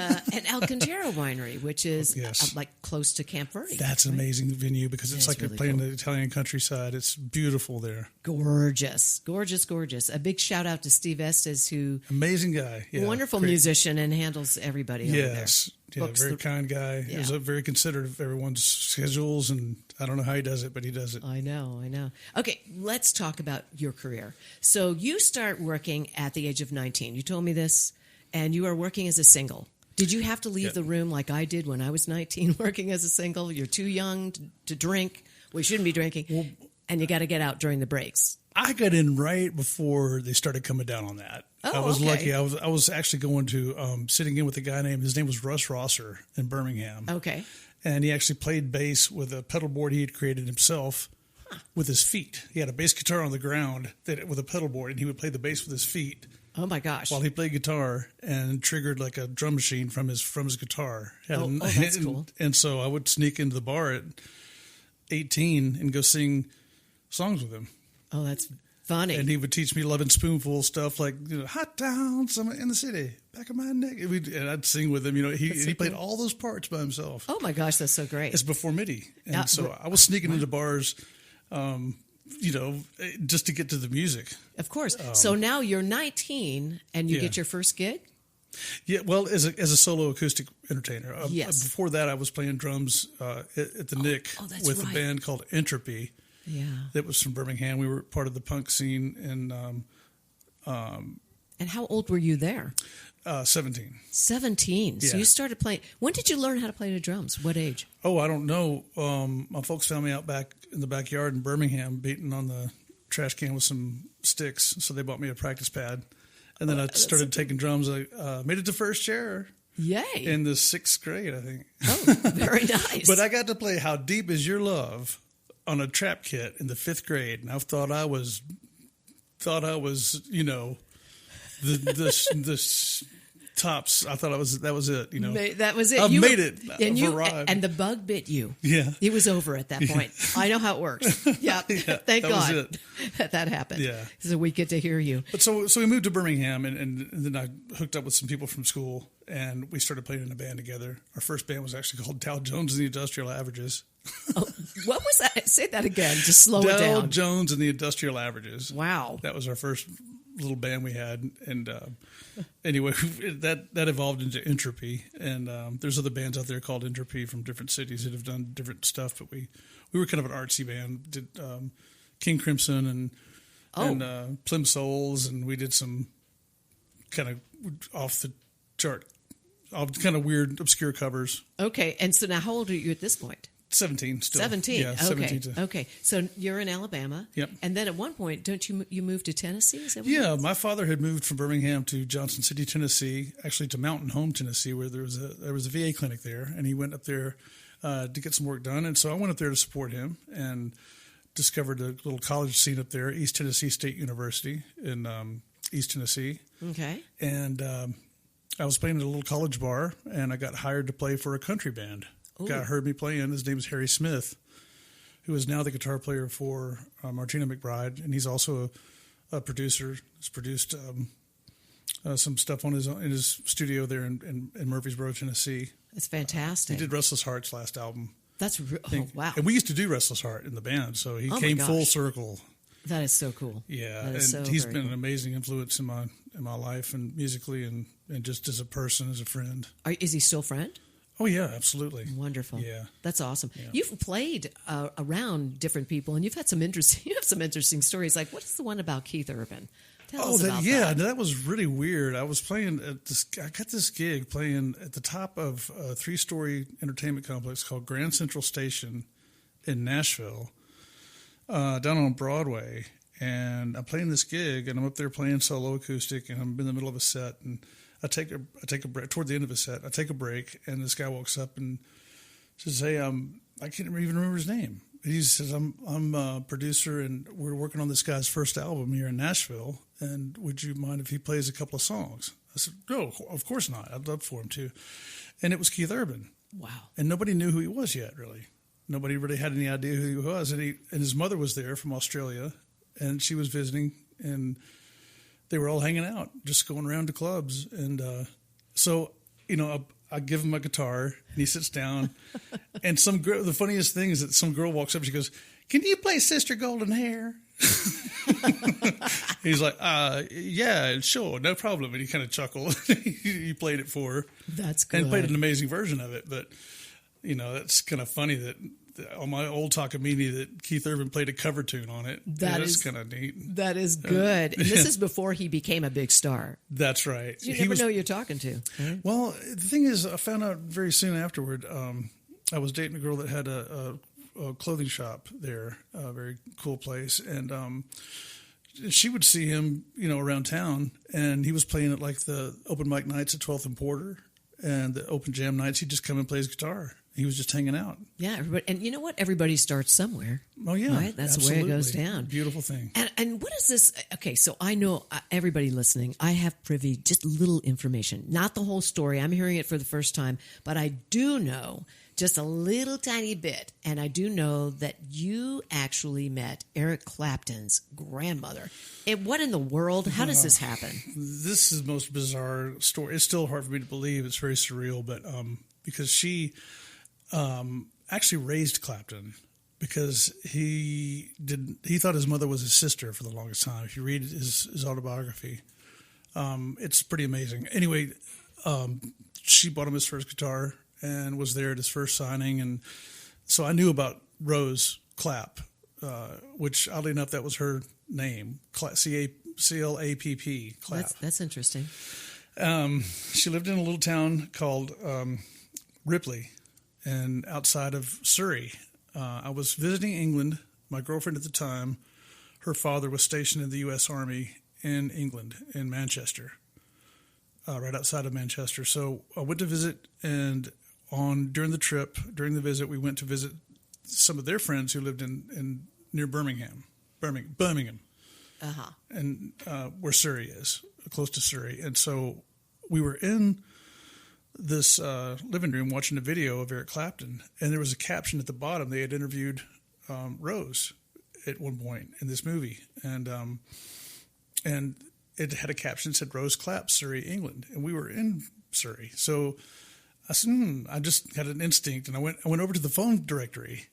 Alcantara Winery, which is like close to Camp Verde. That's an amazing venue because it's like really you're playing the Italian countryside. It's beautiful there. Gorgeous, gorgeous, gorgeous. A big shout out to Steve Estes, who amazing guy, wonderful musician and handles everybody over there. Yeah, very kind guy. He's very considerate of everyone's schedules, and I don't know how he does it, but he does it. I know. Okay, let's talk about your career. So you start working at the age of 19. You told me this, and you are working as a single. Did you have to leave the room like I did when I was 19 working as a single? You're too young to drink. We shouldn't be drinking, and you got to get out during the breaks. I got in right before they started coming down on that. Oh, I was okay. lucky. I was actually going to sitting in with a guy his name was Russ Rosser in Birmingham. Okay. And he actually played bass with a pedal board he had created himself with his feet. He had a bass guitar on the ground with a pedal board, and he would play the bass with his feet. Oh my gosh! While he played guitar and triggered like a drum machine from his guitar. That's cool. And so I would sneak into the bar at 18 and go sing songs with him. Oh, that's funny. And he would teach me Lovin' Spoonful stuff like, hot down, summer in the city, back of my neck. And I'd sing with him. He played all those parts by himself. Oh my gosh, that's so great. It's before MIDI. And so I was sneaking into bars, just to get to the music. Of course. So now you're 19 and you get your first gig? Yeah, well, as a solo acoustic entertainer. Yes. Before that, I was playing drums at the Nick with a band called Entropy. Yeah, that was from Birmingham. We were part of the punk scene, and how old were you there? 17. 17. Yeah. So you started playing. When did you learn how to play the drums? What age? Oh, I don't know. My folks found me out back in the backyard in Birmingham, beating on the trash can with some sticks. So they bought me a practice pad, and then I started taking drums. I made it to first chair. Yay! In the 6th grade, I think. Oh, very nice. But I got to play "How Deep Is Your Love" on a trap kit in the 5th grade, and I thought I was, the tops. I thought that was it. That was it. I made it. And the bug bit you. Yeah, it was over at that point. I know how it works. Yeah, thank God that happened. Yeah, so we get to hear you. But so we moved to Birmingham, and then I hooked up with some people from school, and we started playing in a band together. Our first band was actually called Dow Jones and the Industrial Averages. Oh, what was that? Say that again. Just slow it Dow down. Jones and the Industrial Averages. Wow, that was our first little band we had, and anyway, that evolved into Entropy, and there's other bands out there called Entropy from different cities that have done different stuff, but we were kind of an artsy band. Did King Crimson and Plim Souls, and we did some kind of off the chart, kind of weird, obscure covers. Okay, and so now how old are you at this point? 17 still. 17. Yeah, okay. 17 Okay. So you're in Alabama. Yep. And then at one point, don't you move to Tennessee? Is that what yeah, my father had moved from Birmingham to Johnson City, Tennessee, actually to Mountain Home, Tennessee, where there was a VA clinic there, and he went up there to get some work done, and so I went up there to support him and discovered a little college scene up there, East Tennessee State University in East Tennessee. Okay. And I was playing at a little college bar, and I got hired to play for a country band. Ooh. Guy heard me playing. His name is Harry Smith, who is now the guitar player for Martina McBride, and he's also a producer. He's produced some stuff in his studio there in Murfreesboro, Tennessee. That's fantastic. He did Restless Heart's last album. Oh, wow. And we used to do Restless Heart in the band, so he came full circle. That is so cool. Yeah, and he's been an amazing influence in my life and musically and just as a person, as a friend. Is he still a friend? Oh yeah, absolutely. Wonderful. Yeah, that's awesome. Yeah. You've played around different people, and you've had some interesting stories. Like, what's the one about Keith Urban? Tell us about that. That was really weird. I was playing I got this gig playing at the top of a 3-story entertainment complex called Grand Central Station in Nashville, down on Broadway. And I'm playing this gig, and I'm up there playing solo acoustic, and I'm in the middle of a set, and I take a break toward the end of a set. I take a break, and this guy walks up and says, "Hey, I can't even remember his name." He says, "I'm a producer, and we're working on this guy's first album here in Nashville. And would you mind if he plays a couple of songs?" I said, "No, of course not. I'd love for him to." And it was Keith Urban. Wow! And nobody knew who he was yet, really. Nobody really had any idea who he was. And his mother was there from Australia, and she was visiting, and they were all hanging out, just going around to clubs. And so, I give him my guitar, and he sits down. And some girl, the funniest thing is that some girl walks up and she goes, "Can you play Sister Golden Hair?" He's like, "Yeah, sure, no problem." And he kind of chuckled. He played it for her. That's good. And played an amazing version of it. But, that's kind of funny that on my old Talkamini that Keith Urban played a cover tune on it. That's kind of neat. That is good. And this is before he became a big star. That's right. You never know who you're talking to. Right? Well, the thing is, I found out very soon afterward, I was dating a girl that had a clothing shop there, a very cool place. And she would see him, around town, and he was playing at like the open mic nights at 12th and Porter and the open jam nights. He'd just come and play his guitar. He was just hanging out. Yeah, and you know what? Everybody starts somewhere. Oh, yeah. Right? That's absolutely. the way it goes down. Beautiful thing. And what is this? Okay, so I know everybody listening, I have privy just little information. Not the whole story. I'm hearing it for the first time. But I do know just a little tiny bit. And I do know that you actually met Eric Clapton's grandmother. What in the world? How does this happen? This is the most bizarre story. It's still hard for me to believe. It's very surreal. But because she... actually raised Clapton because he thought his mother was his sister for the longest time. If you read his autobiography, it's pretty amazing. Anyway, she bought him his first guitar and was there at his first signing. And so I knew about Rose Clapp, which oddly enough, that was her name, C-L-A-P-P, Clapp. That's interesting. She lived in a little town called Ripley, and outside of Surrey. I was visiting England. My girlfriend at the time, her father was stationed in the U.S. Army in England, in Manchester, right outside of Manchester. So I went to visit, and during the visit, we went to visit some of their friends who lived in near Birmingham, and where Surrey is, close to Surrey. And so we were in this living room watching a video of Eric Clapton, and there was a caption at the bottom. They had interviewed Rose at one point in this movie, and it had a caption that said Rose Clapp, Surrey, England, and we were in Surrey. So I said, I just had an instinct, and I went over to the phone directory,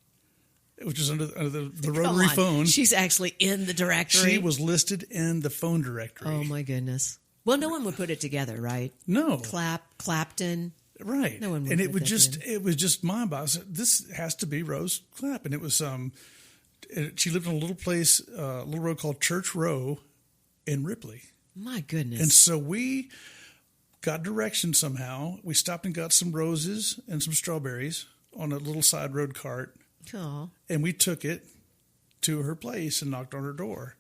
which is under the rotary phone. She's actually in the directory. She was listed in the phone directory. Oh my goodness. Well, no one would put it together, right? No. Clapton. Right. No one would. And it was just mind-boggling. I said, this has to be Rose Clapp. And it was, she lived in a little place, a little road called Church Row in Ripley. My goodness. And so we got directions somehow. We stopped and got some roses and some strawberries on a little side road cart. Oh. And we took it to her place and knocked on her door.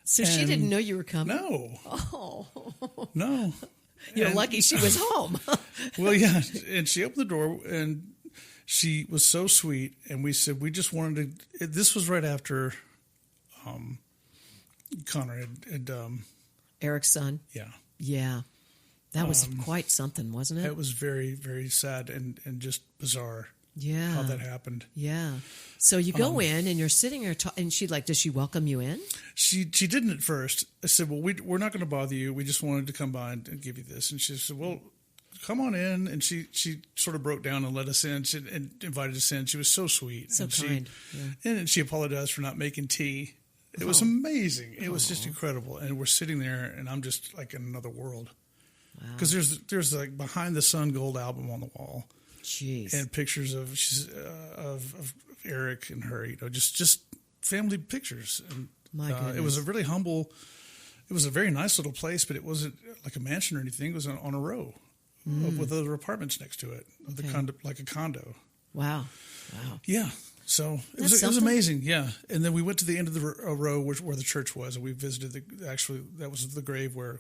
So she didn't know you were coming? No. Oh. No. You're lucky she was home. Well, yeah. And she opened the door, and She was so sweet, and we said we just wanted to. This was right after Connor had Eric's son. Yeah. That was quite something, wasn't it? It was very, very sad and just bizarre. Yeah. How that happened. Yeah. So you go in and you're sitting there, and does she welcome you in? She didn't at first. I said, well, we're not going to bother you. We just wanted to come by and give you this. And she said, well, come on in. And she sort of broke down and let us in and invited us in. She was so sweet. So and kind. And she apologized for not making tea. It was amazing. It was just incredible. And we're sitting there, and I'm just like in another world. Because there's like Behind the Sun Gold album on the wall. Jeez. And pictures of Eric and her, just family pictures. And My goodness. it was a really humble. It was a very nice little place, but it wasn't like a mansion or anything. It was on a row with other apartments next to it, like a condo. Wow. Yeah. So it was amazing. Yeah. And then we went to the end of the row where the church was, and we visited that was the grave where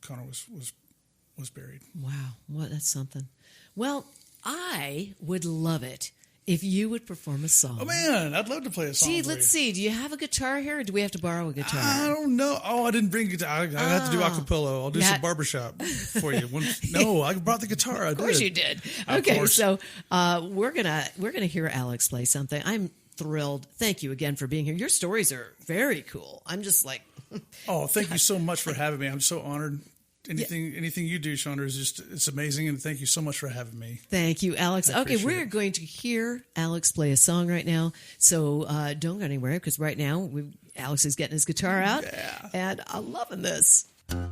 Connor was buried. Wow. What? That's something. Well, I would love it if you would perform a song. Oh, man, I'd love to play a song. Gee, let's see. Do you have a guitar here, or do we have to borrow a guitar? I don't know. Oh, I didn't bring guitar. I have to do acapella. I'll do some barbershop for you. No, I brought the guitar. Of course you did. Okay, so we're gonna hear Alex play something. I'm thrilled. Thank you again for being here. Your stories are very cool. I'm just like, oh, thank you so much for having me. I'm so honored. Anything you do, Shondra, is it's amazing, and thank you so much for having me. Thank you, Alex. Okay, we're going to hear Alex play a song right now, so don't go anywhere, because right now Alex is getting his guitar out, and I'm loving this. I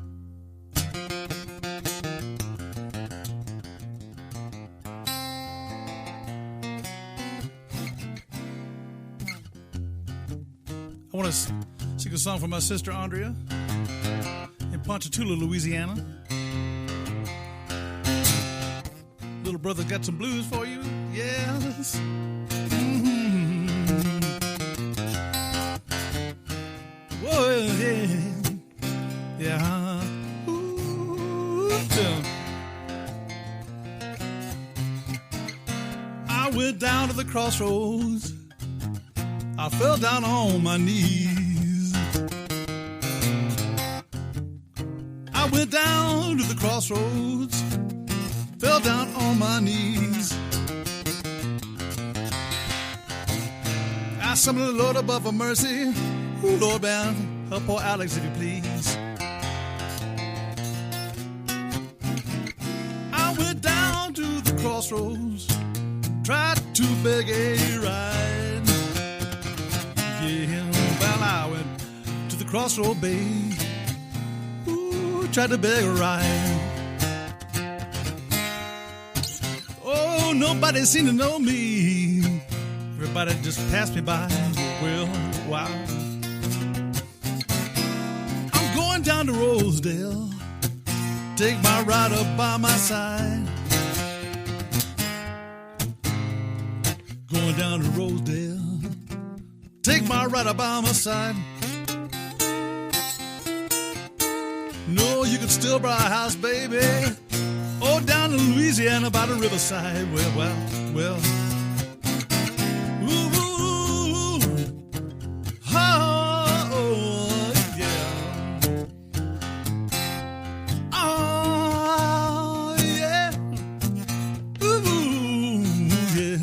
want to sing a song for my sister Andrea in Ponchatoula, Louisiana. Little brother got some blues for you, yes. Mm-hmm. Whoa, yeah. Ooh, yeah. I went down to the crossroads. I fell down on my knees. I went down to the crossroads, fell down on my knees. I summoned the Lord above for mercy. Ooh, Lord, man, help poor Alex if you please. I went down to the crossroads, tried to beg a ride. Yeah, well, I went to the crossroad, babe. Ooh, tried to beg a ride. Oh, nobody seemed to know me. Everybody just passed me by. Well, wow. I'm going down to Rosedale. Take my rider by my side. Going down to Rosedale. Take my rider by my side. No, you can still buy a house, baby. Oh, down in Louisiana by the riverside. Well. Ooh, oh, yeah. Oh, yeah. Ooh, yeah.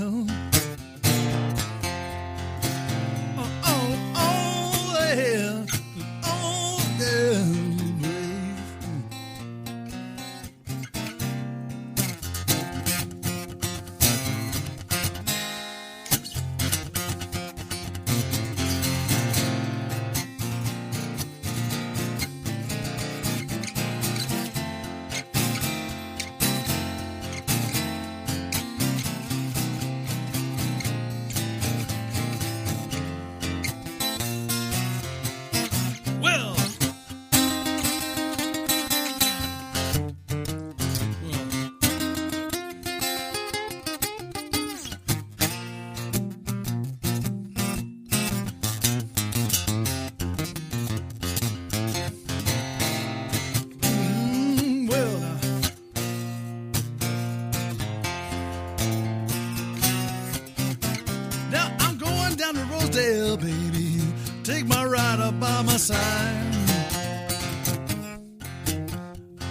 down to Rosedale, baby. Take my ride up by my side.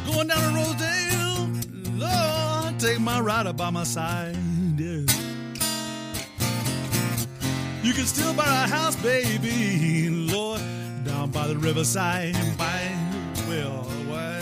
Going down to Rosedale, Lord, take my ride up by my side. Yeah. You can still buy a house, baby, Lord, down by the riverside. By well, why?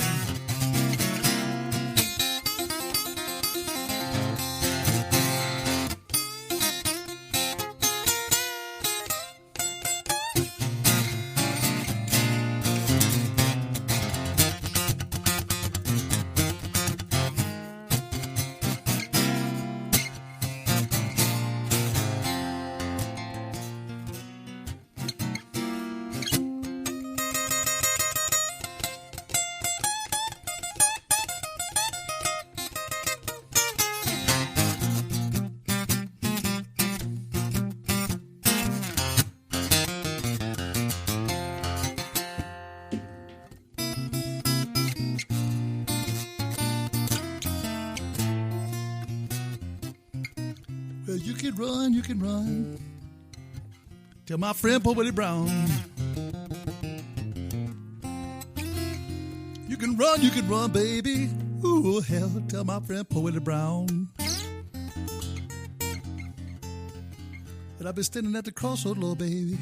Well, you can run. Tell my friend Paul Willie Brown. You can run, baby. Ooh, hell, tell my friend Paul Willie Brown. But I've been standing at the crossroad, Lord, baby.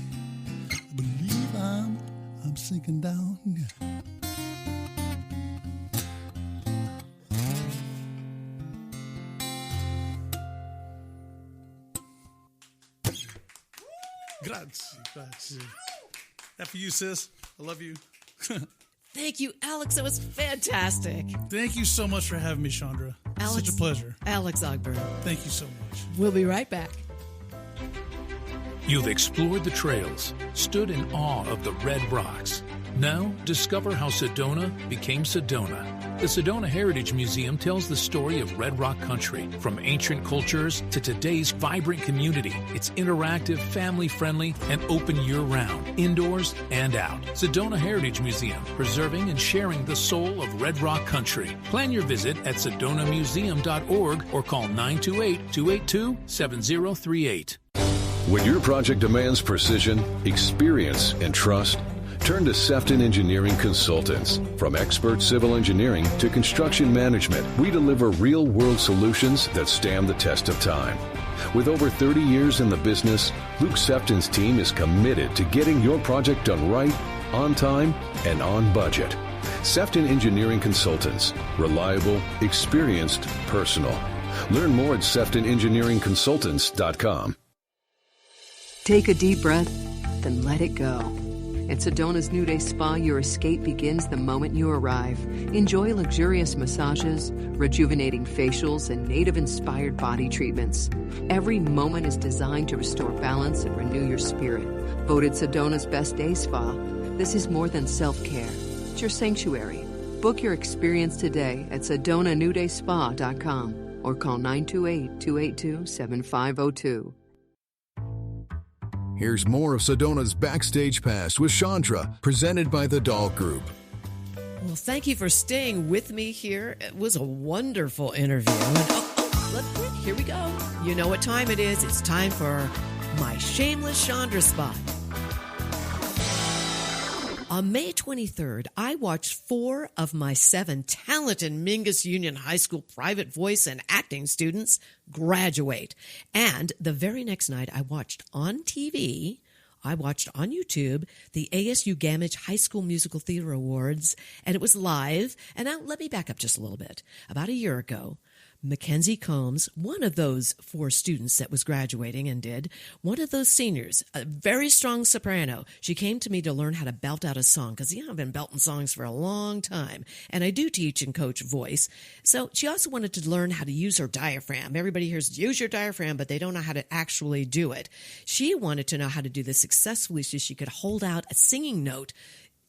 I believe I'm sinking down. Grazie. That for you, sis. I love you. Thank you, Alex. That was fantastic. Thank you so much for having me, Shondra. Alex, such a pleasure. Alex Ogburn. Thank you so much. We'll be right back. You've explored the trails, stood in awe of the red rocks. Now, discover how Sedona became Sedona. The Sedona Heritage Museum tells the story of Red Rock country, from ancient cultures to today's vibrant community. It's interactive, family-friendly, and open year-round, indoors and out. Sedona Heritage Museum, preserving and sharing the soul of Red Rock country. Plan your visit at sedonamuseum.org or call 928-282-7038. When your project demands precision, experience, and trust, turn to Sefton Engineering Consultants. From expert civil engineering to construction management, we deliver real-world solutions that stand the test of time. With over 30 years in the business, Luke Sefton's team is committed to getting your project done right, on time, and on budget. Sefton Engineering Consultants. Reliable, experienced, personal. Learn more at SeftonEngineeringConsultants.com. Take a deep breath, then let it go. At Sedona's New Day Spa, your escape begins the moment you arrive. Enjoy luxurious massages, rejuvenating facials, and native-inspired body treatments. Every moment is designed to restore balance and renew your spirit. Voted Sedona's Best Day Spa, this is more than self-care. It's your sanctuary. Book your experience today at SedonaNewDaySpa.com or call 928-282-7502. Here's more of Sedona's Backstage Pass with Shondra, presented by the Doll Group. Well, thank you for staying with me here. It was a wonderful interview. And here we go. You know what time it is. It's time for my shameless Shondra spot. On May 23rd, I watched 4 of my 7 talented Mingus Union High School private voice and acting students graduate. And the very next night, I watched on TV, on YouTube, the ASU Gamage High School Musical Theater Awards, and it was live. And now let me back up just a little bit. About a year ago, Mackenzie Combs, one of those 4 students that was graduating and did, one of those seniors, a very strong soprano, she came to me to learn how to belt out a song because, I've been belting songs for a long time, and I do teach and coach voice. So she also wanted to learn how to use her diaphragm. Everybody hears use your diaphragm, but they don't know how to actually do it. She wanted to know how to do this successfully so she could hold out a singing note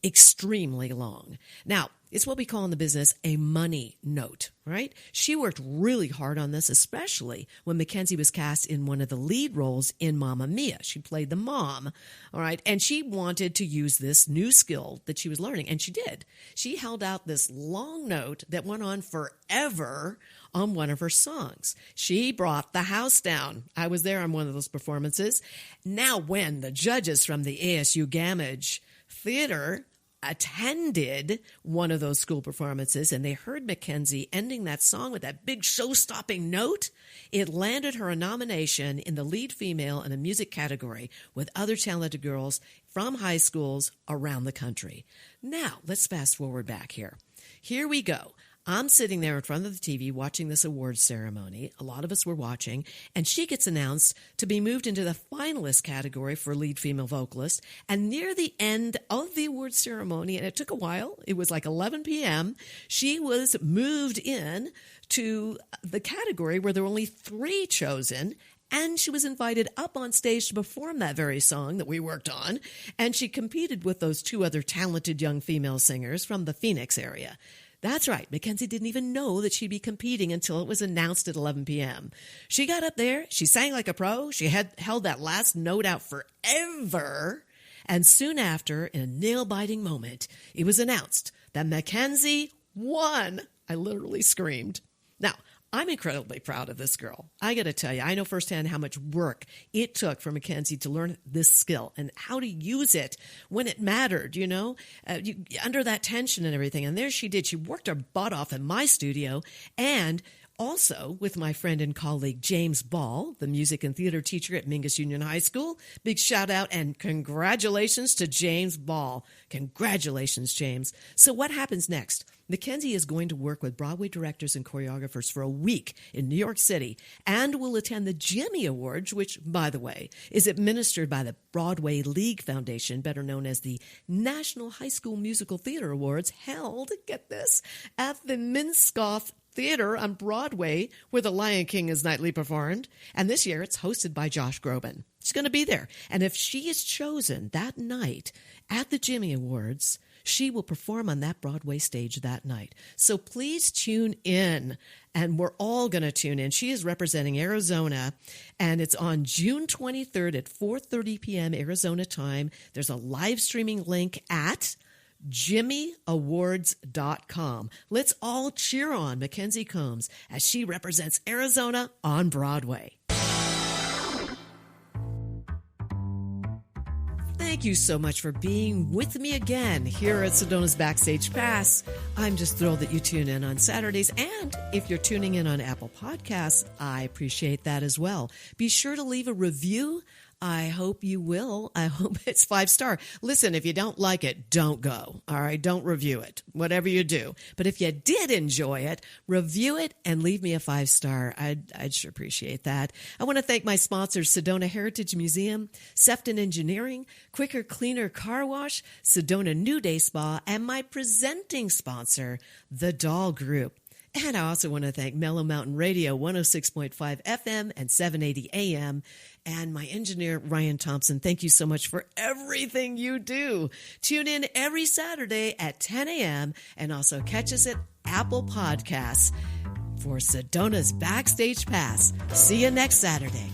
extremely long. Now, it's what we call in the business a money note, right? She worked really hard on this, especially when Mackenzie was cast in one of the lead roles in Mamma Mia. She played the mom, all right? And she wanted to use this new skill that she was learning, and she did. She held out this long note that went on forever on one of her songs. She brought the house down. I was there on one of those performances. Now, when the judges from the ASU Gamage Theater attended one of those school performances and they heard Mackenzie ending that song with that big show-stopping note, it landed her a nomination in the lead female in a music category with other talented girls from high schools around the country. Now, let's fast forward back here. Here we go. I'm sitting there in front of the TV watching this awards ceremony. A lot of us were watching, and she gets announced to be moved into the finalist category for lead female vocalist. And near the end of the awards ceremony, and it took a while, it was like 11 p.m., she was moved in to the category where there were only 3 chosen, and she was invited up on stage to perform that very song that we worked on. And she competed with those 2 other talented young female singers from the Phoenix area. That's right. Mackenzie didn't even know that she'd be competing until it was announced at 11 p.m. She got up there. She sang like a pro. She had held that last note out forever. And soon after, in a nail-biting moment, it was announced that Mackenzie won. I literally screamed. Now, I'm incredibly proud of this girl. I got to tell you, I know firsthand how much work it took for Mackenzie to learn this skill and how to use it when it mattered, under that tension and everything. And there she did. She worked her butt off in my studio and also with my friend and colleague James Ball, the music and theater teacher at Mingus Union High School. Big shout out and congratulations to James Ball. Congratulations, James. So what happens next? Mackenzie is going to work with Broadway directors and choreographers for a week in New York City and will attend the Jimmy Awards, which, by the way, is administered by the Broadway League Foundation, better known as the National High School Musical Theater Awards, held, get this, at the Minskoff Theater on Broadway, where The Lion King is nightly performed. And this year it's hosted by Josh Groban. She's going to be there. And if she is chosen that night at the Jimmy Awards, she will perform on that Broadway stage that night. So please tune in, and we're all going to tune in. She is representing Arizona, and it's on June 23rd at 4:30 p.m. Arizona time. There's a live streaming link at JimmyAwards.com. Let's all cheer on Mackenzie Combs as she represents Arizona on Broadway. Thank you so much for being with me again here at Sedona's Backstage Pass. I'm just thrilled that you tune in on Saturdays. And if you're tuning in on Apple Podcasts, I appreciate that as well. Be sure to leave a review. I hope you will. I hope it's 5-star. Listen, if you don't like it, don't go. All right, don't review it, whatever you do. But if you did enjoy it, review it and leave me a 5-star. I'd sure appreciate that. I want to thank my sponsors, Sedona Heritage Museum, Sefton Engineering, Quicker Cleaner Car Wash, Sedona New Day Spa, and my presenting sponsor, The Doll Group. And I also want to thank Mellow Mountain Radio, 106.5 FM and 780 AM. And my engineer, Ryan Thompson, thank you so much for everything you do. Tune in every Saturday at 10 a.m. and also catch us at Apple Podcasts for Sedona's Backstage Pass. See you next Saturday.